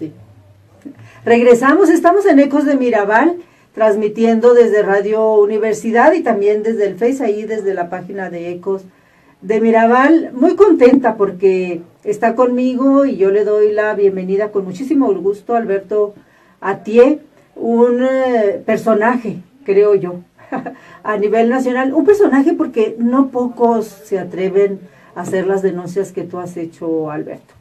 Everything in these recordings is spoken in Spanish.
Sí. Regresamos, estamos en Ecos de Mirabal, transmitiendo desde Radio Universidad y también desde el Face, ahí desde la página de Ecos de Mirabal. Muy contenta porque está conmigo y yo le doy la bienvenida con muchísimo gusto a Alberto Atié, un personaje, creo yo, a nivel nacional. Un personaje porque no pocos se atreven a hacer las denuncias que tú has hecho, Alberto.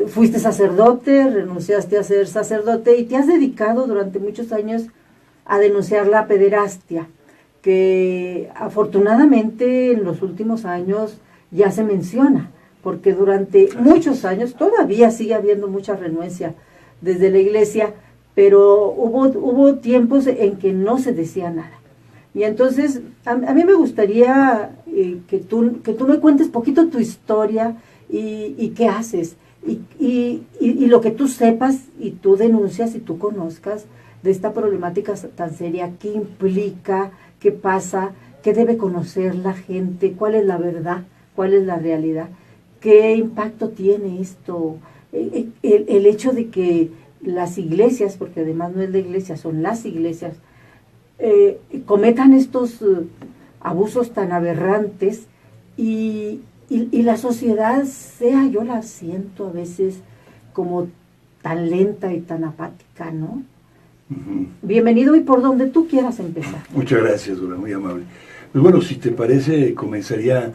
Fuiste sacerdote, renunciaste a ser sacerdote y te has dedicado durante muchos años a denunciar la pederastia, que afortunadamente en los últimos años ya se menciona, porque durante muchos años todavía sigue habiendo mucha renuencia desde la iglesia, pero hubo tiempos en que no se decía nada. Y entonces a mí me gustaría que tú me cuentes poquito tu historia y qué haces. Y lo que tú sepas y tú denuncias y tú conozcas de esta problemática tan seria, qué implica, qué pasa, qué debe conocer la gente, cuál es la verdad, cuál es la realidad, qué impacto tiene esto, el hecho de que las iglesias, porque además no es la iglesia, son las iglesias, cometan estos abusos tan aberrantes y la sociedad sea, yo la siento a veces como tan lenta y tan apática, ¿no? Uh-huh. Bienvenido y por donde tú quieras empezar. Muchas gracias, Dora, muy amable. Pues bueno, si te parece, comenzaría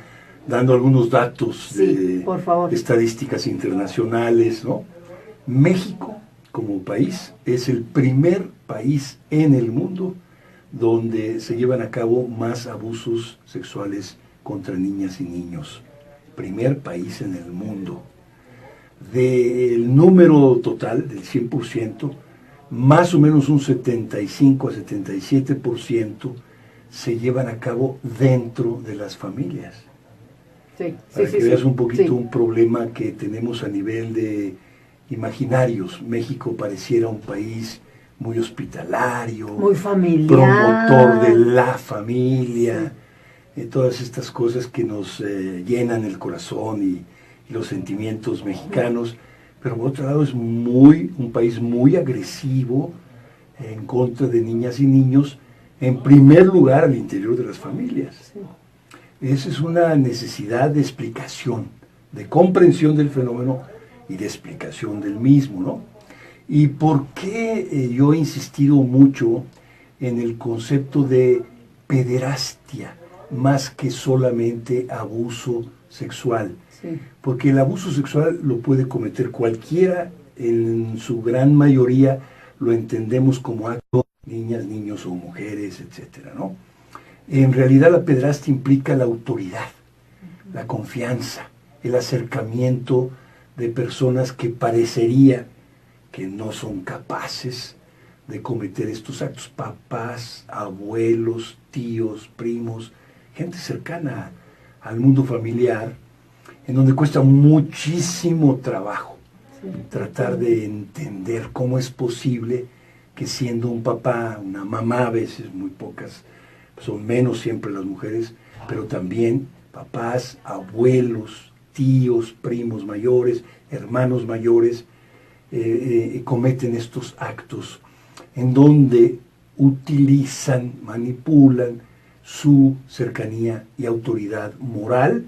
dando algunos datos de por favor. Estadísticas internacionales, ¿no? México, como país, es el primer país en el mundo donde se llevan a cabo más abusos sexuales contra niñas y niños. Primer país en el mundo. Del número total, del 100%, más o menos un 75 a 77% se llevan a cabo dentro de las familias. Sí, Para que veas un poquito sí. Un problema que tenemos a nivel de imaginarios. México pareciera un país muy hospitalario, muy familiar, promotor de la familia, todas estas cosas que nos llenan el corazón y los sentimientos mexicanos, pero por otro lado es un país muy agresivo en contra de niñas y niños, en primer lugar al interior de las familias. Sí. Esa es una necesidad de explicación, de comprensión del fenómeno y de explicación del mismo, ¿no? ¿Y por qué yo he insistido mucho en el concepto de pederastia, más que solamente abuso sexual? Sí. Porque el abuso sexual lo puede cometer cualquiera, en su gran mayoría lo entendemos como acto de niñas, niños o mujeres, etcétera, ¿no? En realidad la pederastia implica la autoridad, la confianza, el acercamiento de personas que parecería que no son capaces de cometer estos actos. Papás, abuelos, tíos, primos, gente cercana al mundo familiar, en donde cuesta muchísimo trabajo tratar de entender cómo es posible que siendo un papá, una mamá, a veces muy pocas, son menos siempre las mujeres, pero también papás, abuelos, tíos, primos mayores, hermanos mayores, cometen estos actos en donde utilizan, manipulan su cercanía y autoridad moral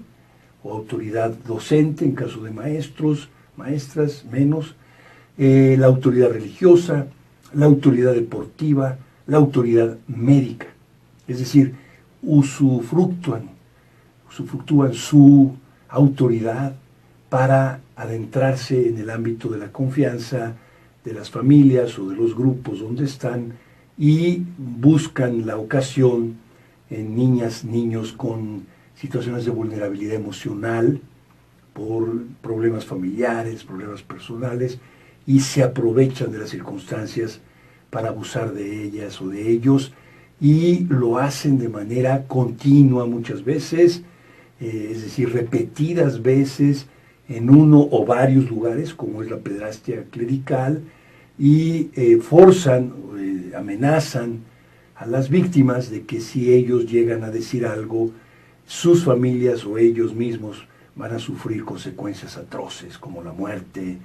o autoridad docente en caso de maestros, maestras, menos, la autoridad religiosa, la autoridad deportiva, la autoridad médica. Es decir, usufructúan su autoridad para adentrarse en el ámbito de la confianza de las familias o de los grupos donde están y buscan la ocasión en niñas, niños con situaciones de vulnerabilidad emocional por problemas familiares, problemas personales, y se aprovechan de las circunstancias para abusar de ellas o de ellos, y lo hacen de manera continua muchas veces, es decir, repetidas veces en uno o varios lugares, como es la pederastia clerical, y forzan, amenazan a las víctimas de que si ellos llegan a decir algo, sus familias o ellos mismos van a sufrir consecuencias atroces como la muerte,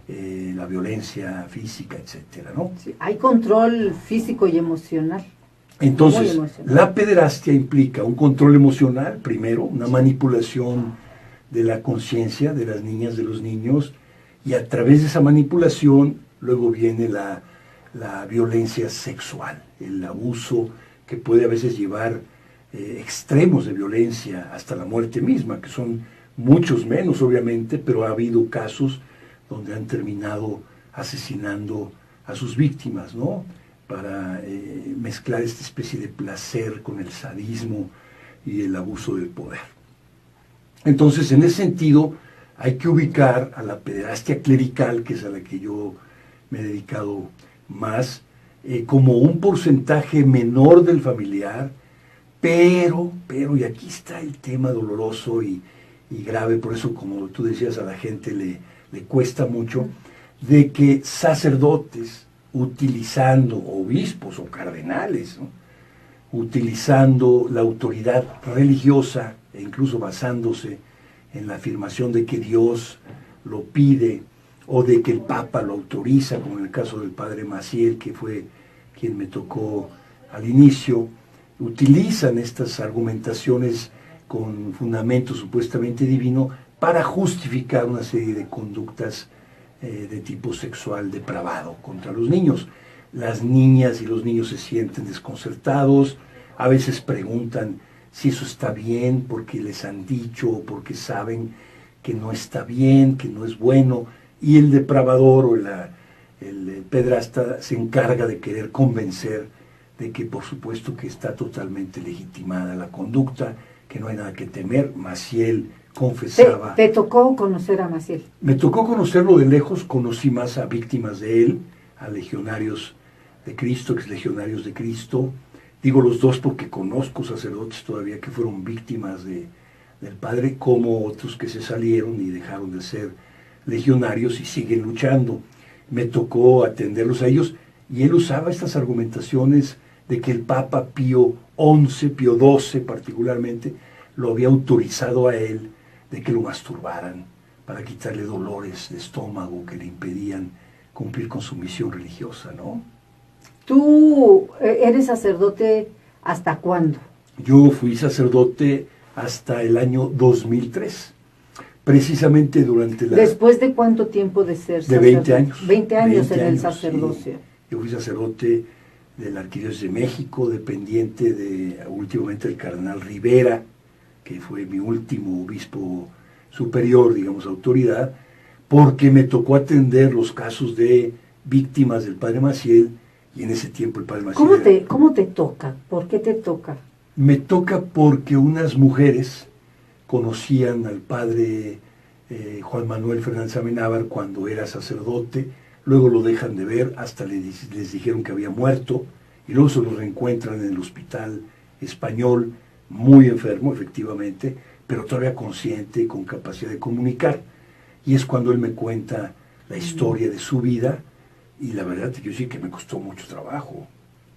la violencia física, etcétera, ¿no? Sí, hay control físico y emocional. Entonces, la pederastia implica un control emocional, primero, una manipulación de la conciencia de las niñas, de los niños, y a través de esa manipulación luego viene la violencia sexual, el abuso que puede a veces llevar extremos de violencia hasta la muerte misma, que son muchos menos obviamente, pero ha habido casos donde han terminado asesinando a sus víctimas, ¿no? Para mezclar esta especie de placer con el sadismo y el abuso del poder. Entonces, en ese sentido, hay que ubicar a la pederastia clerical, que es a la que yo me he dedicado más, como un porcentaje menor del familiar, pero, y aquí está el tema doloroso y grave, por eso, como tú decías, a la gente le cuesta mucho, de que sacerdotes, utilizando obispos o cardenales, ¿no? Utilizando la autoridad religiosa e incluso basándose en la afirmación de que Dios lo pide o de que el Papa lo autoriza, como en el caso del padre Maciel, que fue quien me tocó al inicio, utilizan estas argumentaciones con fundamento supuestamente divino para justificar una serie de conductas de tipo sexual depravado contra los niños. Las niñas y los niños se sienten desconcertados, a veces preguntan si eso está bien porque les han dicho o porque saben que no está bien, que no es bueno, y el depravador o el pedrasta se encarga de querer convencer de que por supuesto que está totalmente legitimada la conducta, que no hay nada que temer. Maciel confesaba. ¿Te tocó conocer a Maciel? Me tocó conocerlo de lejos, conocí más a víctimas de él, a legionarios de Cristo, ex legionarios de Cristo. Digo los dos porque conozco sacerdotes todavía que fueron víctimas del Padre, como otros que se salieron y dejaron de ser legionarios y siguen luchando. Me tocó atenderlos a ellos y él usaba estas argumentaciones de que el Papa Pío XI, Pío XII particularmente, lo había autorizado a él de que lo masturbaran para quitarle dolores de estómago que le impedían cumplir con su misión religiosa, ¿no? ¿Tú eres sacerdote hasta cuándo? Yo fui sacerdote hasta el año 2003, precisamente durante la... ¿Después de cuánto tiempo de ser sacerdote? De 20 años. 20 años 20 en el años, sacerdocio. Sí. Yo fui sacerdote de la Arquidiócesis de México, dependiente de últimamente el cardenal Rivera, que fue mi último obispo superior, digamos, autoridad, porque me tocó atender los casos de víctimas del padre Maciel, y en ese tiempo el padre Maciel... ¿Cómo te toca? ¿Por qué te toca? Me toca porque unas mujeres conocían al padre Juan Manuel Fernández Amenábar cuando era sacerdote, luego lo dejan de ver, hasta les dijeron que había muerto, y luego se lo reencuentran en el hospital español, muy enfermo efectivamente, pero todavía consciente y con capacidad de comunicar. Y es cuando él me cuenta la historia de su vida, y la verdad te quiero decir que me costó mucho trabajo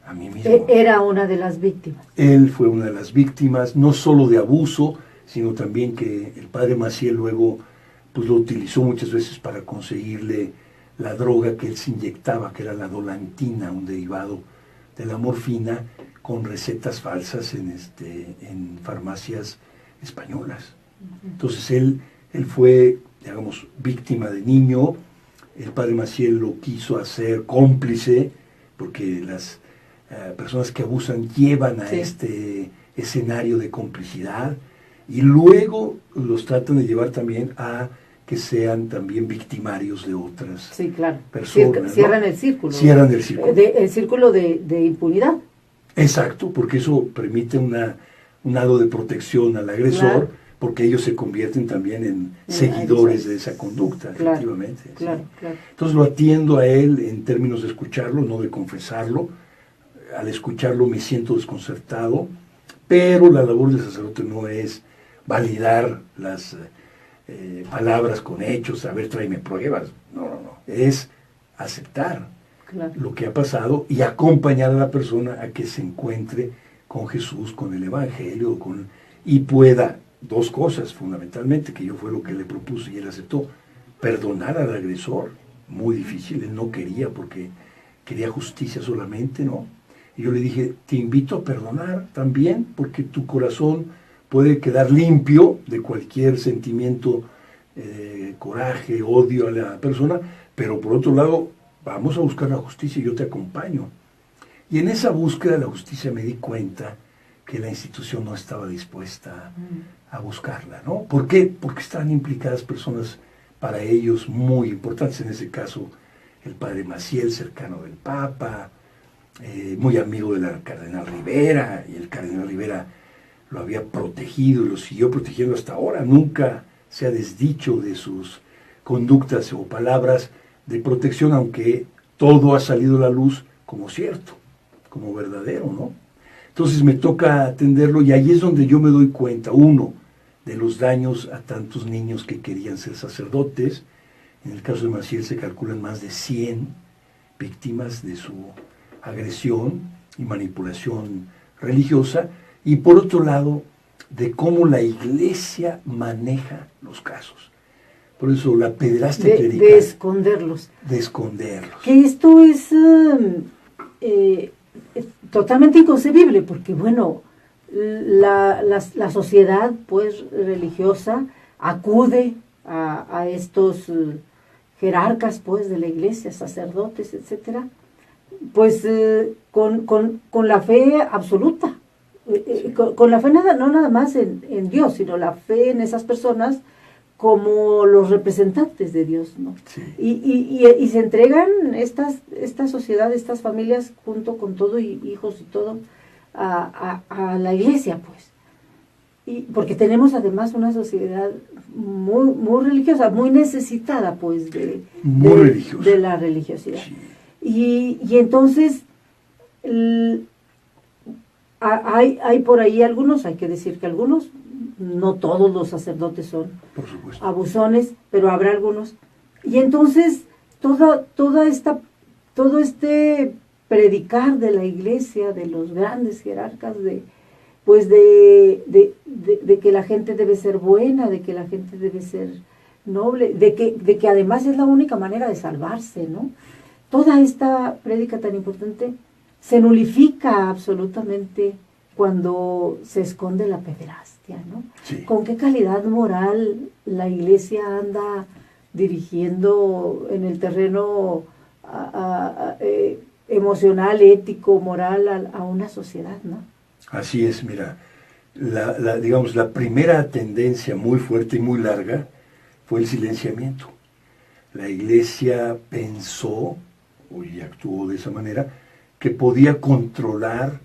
a mí mismo. Era una de las víctimas. Él fue una de las víctimas, no solo de abuso, sino también que el padre Maciel luego pues lo utilizó muchas veces para conseguirle la droga que él se inyectaba, que era la dolantina, un derivado de la morfina, con recetas falsas en farmacias españolas. Entonces él fue, digamos, víctima de niño. El padre Maciel lo quiso hacer cómplice, porque las personas que abusan llevan a este escenario de complicidad, y luego los tratan de llevar también a que sean también victimarios de otras personas. Cierran, ¿no? el círculo. Cierran el círculo. El círculo de impunidad. Exacto, porque eso permite un halo de protección al agresor, porque ellos se convierten también en seguidores de esa conducta, efectivamente. Claro. Entonces lo atiendo a él en términos de escucharlo, no de confesarlo. Al escucharlo me siento desconcertado, pero la labor del sacerdote no es validar las palabras con hechos, a ver, tráeme pruebas. No. Es aceptar lo que ha pasado y acompañar a la persona a que se encuentre con Jesús, con el Evangelio, y pueda, dos cosas fundamentalmente, que yo fue lo que le propuse y él aceptó, perdonar al agresor, muy difícil, él no quería porque quería justicia solamente, ¿no? Y yo le dije, te invito a perdonar también, porque tu corazón puede quedar limpio de cualquier sentimiento, coraje, odio a la persona, pero por otro lado, vamos a buscar la justicia y yo te acompaño. Y en esa búsqueda de la justicia me di cuenta que la institución no estaba dispuesta a buscarla, ¿no? ¿Por qué? Porque estaban implicadas personas para ellos muy importantes, en ese caso el padre Maciel, cercano del Papa, muy amigo del cardenal Rivera, y el cardenal Rivera lo había protegido y lo siguió protegiendo hasta ahora, nunca se ha desdicho de sus conductas o palabras de protección, aunque todo ha salido a la luz como cierto, como verdadero, ¿no? Entonces me toca atenderlo y ahí es donde yo me doy cuenta, uno, de los daños a tantos niños que querían ser sacerdotes. En el caso de Maciel se calculan más de 100 víctimas de su agresión y manipulación religiosa, y por otro lado, de cómo la Iglesia maneja los casos. Por eso la pederastia clerical. De esconderlos. De esconderlos. Que esto es totalmente inconcebible, porque bueno, la sociedad pues religiosa acude a estos jerarcas pues de la Iglesia, sacerdotes, etcétera, pues con la fe absoluta, con la fe no nada más en Dios, sino la fe en esas personas como los representantes de Dios, ¿no? Sí. Y se entregan esta sociedad, estas familias, junto con todo, y hijos y todo, a la Iglesia, pues. Y porque tenemos además una sociedad muy, muy religiosa, muy necesitada, pues, de la religiosidad. Sí. Y entonces, hay por ahí algunos, hay que decir que algunos, no todos los sacerdotes son abusones, pero habrá algunos. Y entonces, todo este predicar de la Iglesia, de los grandes jerarcas, de que la gente debe ser buena, de que la gente debe ser noble, de que además es la única manera de salvarse, ¿no? Toda esta prédica tan importante se nulifica absolutamente cuando se esconde la pederastia, ¿no? Sí. ¿Con qué calidad moral la Iglesia anda dirigiendo en el terreno emocional, ético, moral a una sociedad, ¿no? Así es, mira, digamos, la primera tendencia muy fuerte y muy larga fue el silenciamiento. La Iglesia pensó, y actuó de esa manera, que podía controlar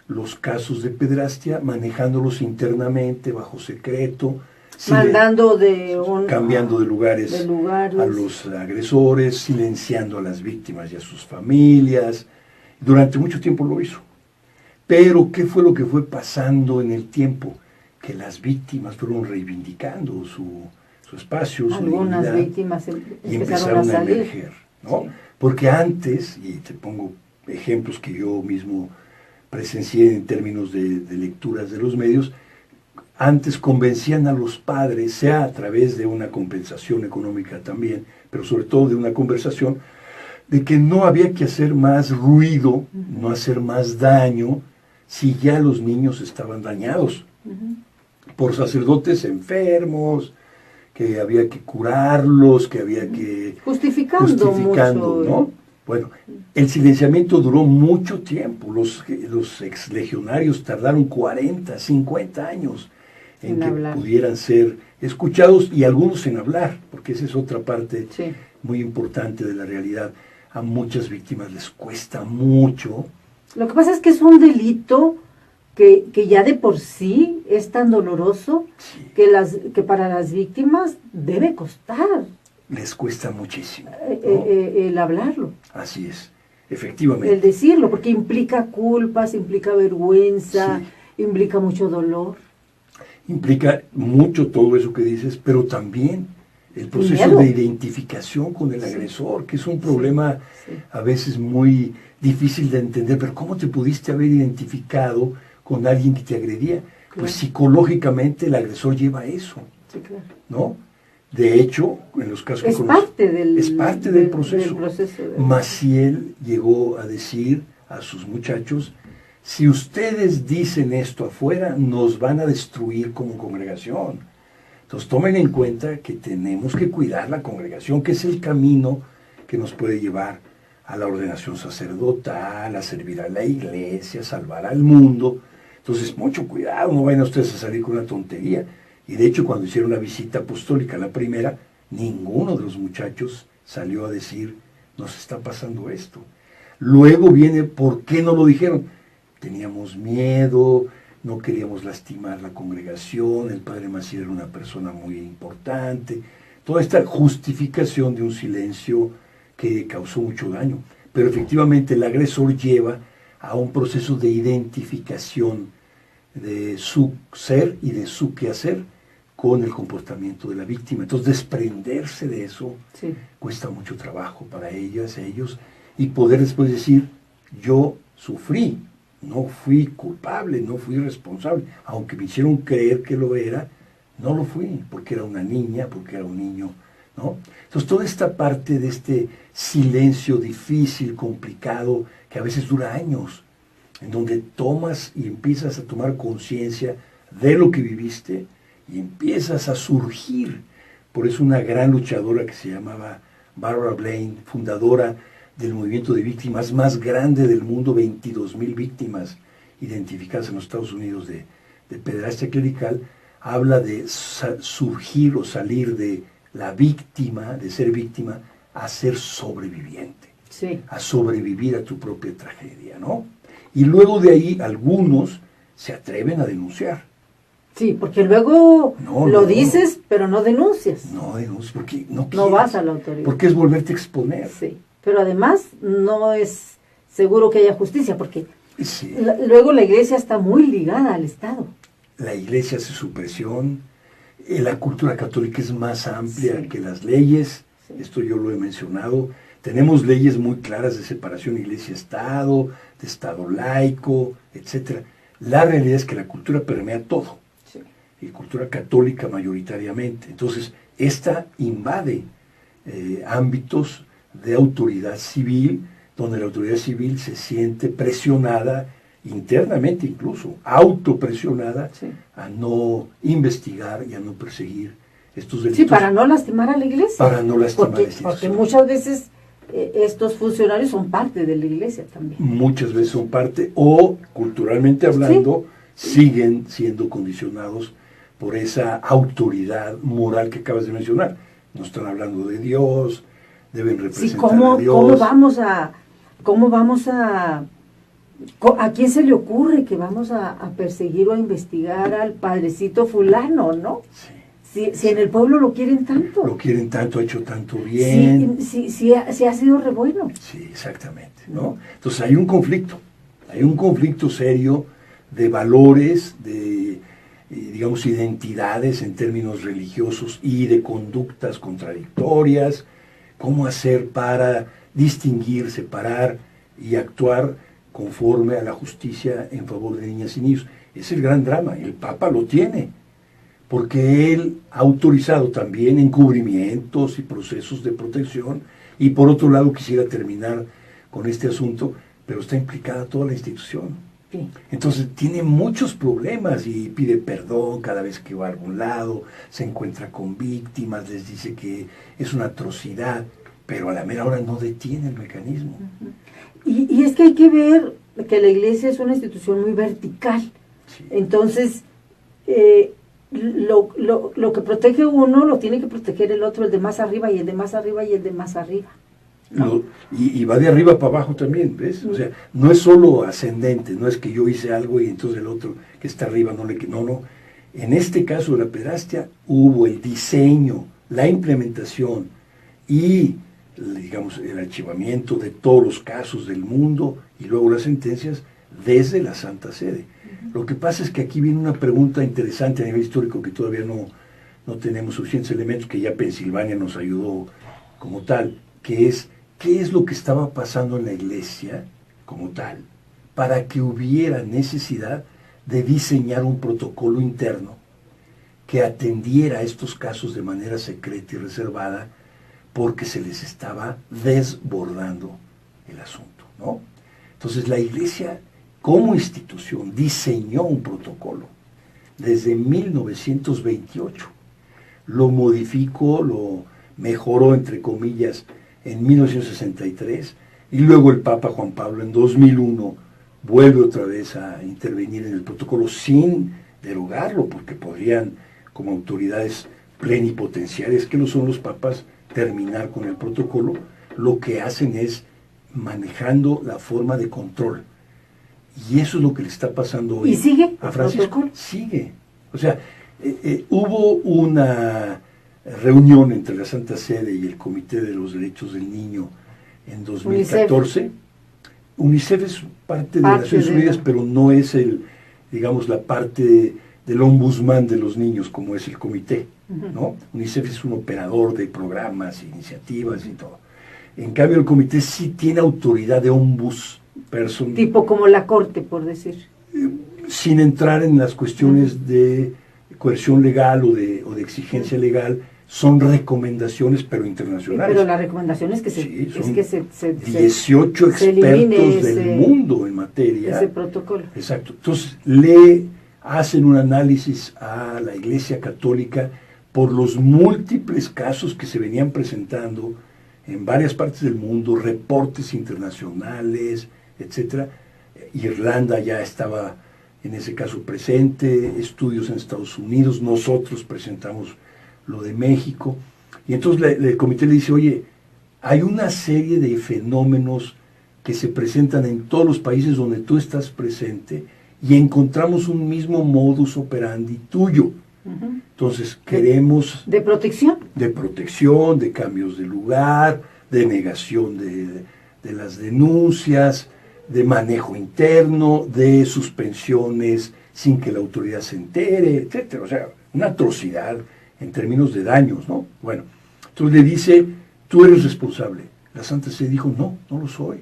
los casos de pederastia manejándolos internamente, bajo secreto, cambiando de lugares a los agresores, silenciando a las víctimas y a sus familias. Durante mucho tiempo lo hizo. Pero, ¿qué fue lo que fue pasando en el tiempo? Que las víctimas fueron reivindicando su espacio, su dignidad. Algunas víctimas y empezaron a emerger, ¿no? Sí. Porque antes, y te pongo ejemplos que yo mismo presencié en términos de lecturas de los medios, antes convencían a los padres, sea a través de una compensación económica también, pero sobre todo de una conversación, de que no había que hacer más ruido, no hacer más daño, si ya los niños estaban dañados por sacerdotes enfermos, que había que curarlos, que había que... Justificando mucho, ¿no? Bueno, el silenciamiento duró mucho tiempo. Los exlegionarios tardaron 40, 50 años en que pudieran ser escuchados, y algunos en hablar, porque esa es otra parte muy importante de la realidad. A muchas víctimas les cuesta mucho. Lo que pasa es que es un delito que ya de por sí es tan doloroso que para las víctimas debe costar. Les cuesta muchísimo, ¿no? El hablarlo. Así es, efectivamente. El decirlo, porque implica culpas, implica vergüenza, implica mucho dolor. Implica mucho todo eso que dices, pero también el proceso de identificación con el agresor, que es un problema a veces muy difícil de entender. Pero ¿cómo te pudiste haber identificado con alguien que te agredía? Claro. Pues psicológicamente el agresor lleva eso, ¿no? De hecho, en los casos que es parte del proceso. De... Maciel llegó a decir a sus muchachos, si ustedes dicen esto afuera, nos van a destruir como congregación. Entonces tomen en cuenta que tenemos que cuidar la congregación, que es el camino que nos puede llevar a la ordenación sacerdotal, a servir a la iglesia, a salvar al mundo. Entonces, mucho cuidado, no vayan ustedes a salir con una tontería. Y de hecho, cuando hicieron la visita apostólica, la primera, ninguno de los muchachos salió a decir, nos está pasando esto. Luego viene, ¿por qué no lo dijeron? Teníamos miedo, no queríamos lastimar la congregación, el padre Maciel era una persona muy importante. Toda esta justificación de un silencio que causó mucho daño. Pero efectivamente el agresor lleva a un proceso de identificación de su ser y de su quehacer con el comportamiento de la víctima. Entonces desprenderse de eso cuesta mucho trabajo para ellas, ellos, y poder después decir, yo sufrí, no fui culpable, no fui responsable, aunque me hicieron creer que lo era, no lo fui, porque era una niña, porque era un niño, ¿no? Entonces toda esta parte de este silencio difícil, complicado, que a veces dura años, en donde tomas y empiezas a tomar conciencia de lo que viviste y empiezas a surgir. Por eso una gran luchadora que se llamaba Barbara Blaine, fundadora del movimiento de víctimas más grande del mundo, 22,000 víctimas identificadas en los Estados Unidos de pederastia clerical, habla de surgir o salir de la víctima, de ser víctima, a ser sobreviviente, a sobrevivir a tu propia tragedia, ¿no? Y luego de ahí algunos se atreven a denunciar. Sí, porque luego lo dices, pero no denuncias. No denuncias, porque no quieres. No vas a la autoridad. Porque es volverte a exponer. Sí, pero además no es seguro que haya justicia, porque luego la iglesia está muy ligada al Estado. La iglesia hace su presión, la cultura católica es más amplia que las leyes, esto yo lo he mencionado. Tenemos leyes muy claras de separación iglesia-estado, de estado laico, etc. La realidad es que la cultura permea todo, y cultura católica mayoritariamente. Entonces, esta invade ámbitos de autoridad civil, donde la autoridad civil se siente presionada, internamente incluso, autopresionada, a no investigar y a no perseguir estos delitos. Sí, para no lastimar a la iglesia. Para no lastimar a la iglesia. Porque muchas veces estos funcionarios son parte de la iglesia también. Muchas veces son parte, o culturalmente hablando, siguen siendo condicionados por esa autoridad moral que acabas de mencionar. No están hablando de Dios, deben representar a Dios. ¿Cómo vamos a quién se le ocurre que vamos a perseguir o a investigar al padrecito fulano, ¿no? Si en el pueblo lo quieren tanto. Lo quieren tanto, ha hecho tanto bien. Sí, ha sido re bueno. Sí, exactamente, ¿no? Entonces hay un conflicto serio de valores, de, digamos, identidades en términos religiosos y de conductas contradictorias. ¿Cómo hacer para distinguir, separar y actuar conforme a la justicia en favor de niñas y niños? Es el gran drama, el Papa lo tiene, porque él ha autorizado también encubrimientos y procesos de protección, y por otro lado quisiera terminar con este asunto, pero está implicada toda la institución. Sí. Entonces tiene muchos problemas y pide perdón cada vez que va a algún lado, se encuentra con víctimas, les dice que es una atrocidad, pero a la mera hora no detiene el mecanismo. Y es que hay que ver que la iglesia es una institución muy vertical. Sí. Entonces, lo que protege uno lo tiene que proteger el otro, el de más arriba y el de más arriba y el de más arriba, ¿no? Y va de arriba para abajo también, ¿ves? O sea, no es solo ascendente, no es que yo hice algo y entonces el otro que está arriba no le... No. En este caso de la pederastia hubo el diseño, la implementación y, digamos, el archivamiento de todos los casos del mundo y luego las sentencias desde la Santa Sede. Lo que pasa es que aquí viene una pregunta interesante a nivel histórico que todavía no tenemos suficientes elementos, que ya Pensilvania nos ayudó como tal, que es, ¿qué es lo que estaba pasando en la iglesia como tal para que hubiera necesidad de diseñar un protocolo interno que atendiera a estos casos de manera secreta y reservada, porque se les estaba desbordando el asunto, ¿no? Entonces la Iglesia, como institución, diseñó un protocolo desde 1928. Lo modificó, lo mejoró, entre comillas, en 1963, y luego el Papa Juan Pablo en 2001 vuelve otra vez a intervenir en el protocolo sin derogarlo, porque podrían, como autoridades plenipotenciarias, que no son los papas, terminar con el protocolo. Lo que hacen es manejando la forma de control. Y eso es lo que le está pasando hoy. ¿Y sigue a Francisco. protocolo? Sigue. O sea, hubo una reunión entre la Santa Sede y el Comité de los Derechos del Niño en 2014. UNICEF es parte de las Naciones Unidas, pero no es digamos, la parte del ombudsman de los niños, como es el comité, ¿no? UNICEF es un operador de programas, iniciativas y todo. En cambio, el comité sí tiene autoridad de ombudsperson. Tipo como la corte, por decir. Sin entrar en las cuestiones de coerción legal o de exigencia legal, son recomendaciones, pero internacionales. Pero la recomendación es que se, sí, es que se 18 expertos del mundo en materia. Ese protocolo. Exacto. Entonces, le hacen un análisis a la Iglesia Católica por los múltiples casos que se venían presentando en varias partes del mundo, reportes internacionales, etcétera. Irlanda ya estaba en ese caso presente, estudios en Estados Unidos, nosotros presentamos lo de México, y entonces el comité le dice, oye, hay una serie de fenómenos que se presentan en todos los países donde tú estás presente, y encontramos un mismo modus operandi tuyo. Entonces queremos... ¿De protección? De protección, de cambios de lugar, de negación de las denuncias, de manejo interno, de suspensiones sin que la autoridad se entere, etcétera. O sea, una atrocidad en términos de daños, ¿no? Bueno, entonces le dice, tú eres responsable. La Santa Sede dijo, no, no lo soy.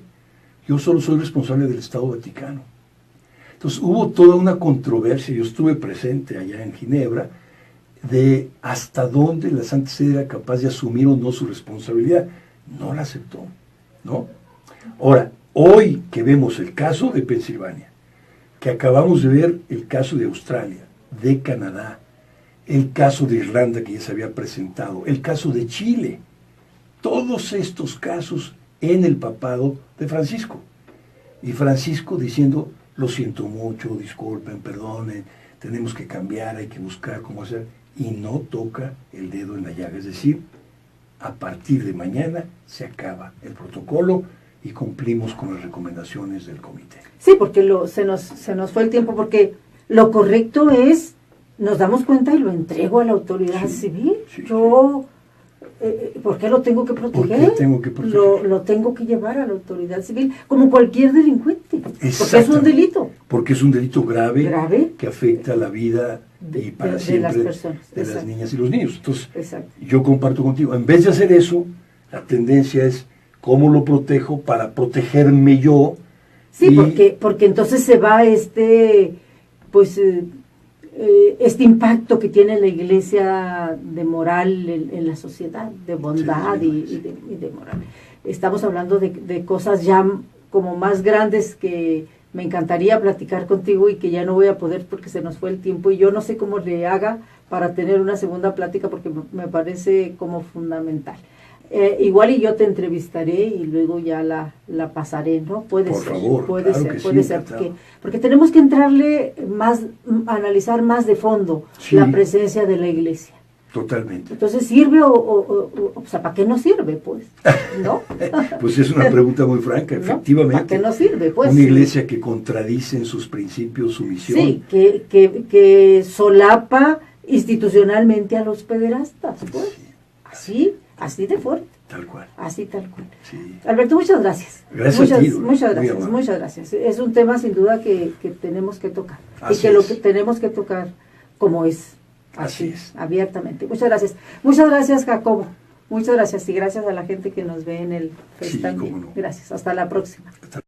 Yo solo soy responsable del Estado Vaticano. Entonces hubo toda una controversia, yo estuve presente allá en Ginebra, de hasta dónde la Santa Sede era capaz de asumir o no su responsabilidad. No la aceptó, ¿no? Ahora, hoy que vemos el caso de Pensilvania, que acabamos de ver el caso de Australia, de Canadá, el caso de Irlanda que ya se había presentado, el caso de Chile, todos estos casos en el papado de Francisco. Y Francisco diciendo, lo siento mucho, disculpen, perdonen, tenemos que cambiar, hay que buscar cómo hacer, y no toca el dedo en la llaga. Es decir, a partir de mañana se acaba el protocolo y cumplimos con las recomendaciones del comité. Sí, porque se nos fue el tiempo, porque lo correcto es, nos damos cuenta y lo entrego a la autoridad civil. Yo, ¿por qué lo tengo que proteger? ¿Por qué tengo que proteger? Lo tengo que llevar a la autoridad civil, como cualquier delincuente. Porque es un delito. Porque es un delito grave que afecta la vida y para siempre de las personas, de las niñas y los niños. Entonces, exacto, yo comparto contigo, en vez de hacer eso, la tendencia es cómo lo protejo para protegerme yo. Sí, porque entonces se va este impacto que tiene la Iglesia de moral en la sociedad, de bondad y de moral. Estamos hablando de cosas ya como más grandes que me encantaría platicar contigo y que ya no voy a poder porque se nos fue el tiempo, y yo no sé cómo le haga para tener una segunda plática porque me parece como fundamental. Igual y yo te entrevistaré y luego ya la pasaré, ¿no? Puede ser, porque tenemos que entrarle más, analizar más de fondo la presencia de la Iglesia. Totalmente. Entonces, ¿sirve o sea, para qué no sirve, pues? ¿No? Pues es una pregunta muy franca, efectivamente. ¿Para qué no sirve, pues? Una iglesia que contradice en sus principios su misión. Sí, que solapa institucionalmente a los pederastas, pues. Sí. Así de fuerte. Tal cual. Así tal cual. Sí. Alberto, muchas gracias. Muchas gracias. Es un tema sin duda que tenemos que tocar. Así y que lo que tenemos que tocar como es. Así es. Abiertamente. Muchas gracias. Muchas gracias, Jacobo. Muchas gracias. Y gracias a la gente que nos ve en el Face también. Cómo no. Gracias. Hasta la próxima.